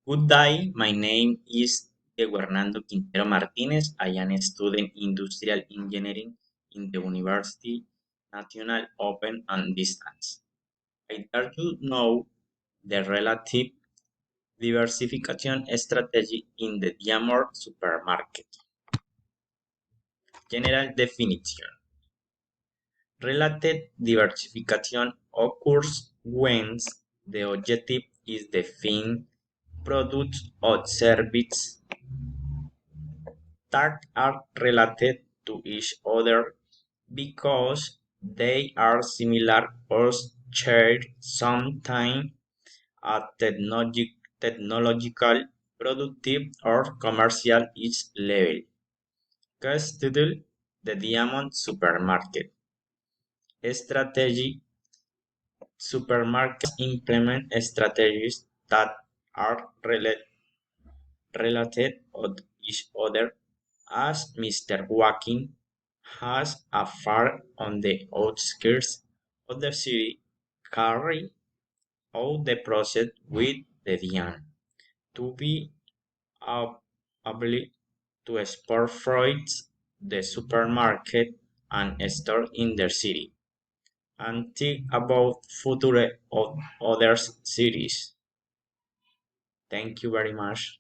Good day, my name is Grabando Martinez. I am a student industrial engineering in the University National Open and Distance. I dare to know the relative diversification strategy in the Diamond supermarket. General definition. Relative diversification occurs when the objective is define products or services that are related to each other because they are similar or share something at technological, productive, or commercial each level. Consider the Diamond Supermarket strategy. Supermarkets implement strategies that are related to each other, as Mr. Walking has a farm on the outskirts of the city carry out the process with the Dian to be able to export fruits the supermarket and store in their city and think about future of other cities. Thank you very much.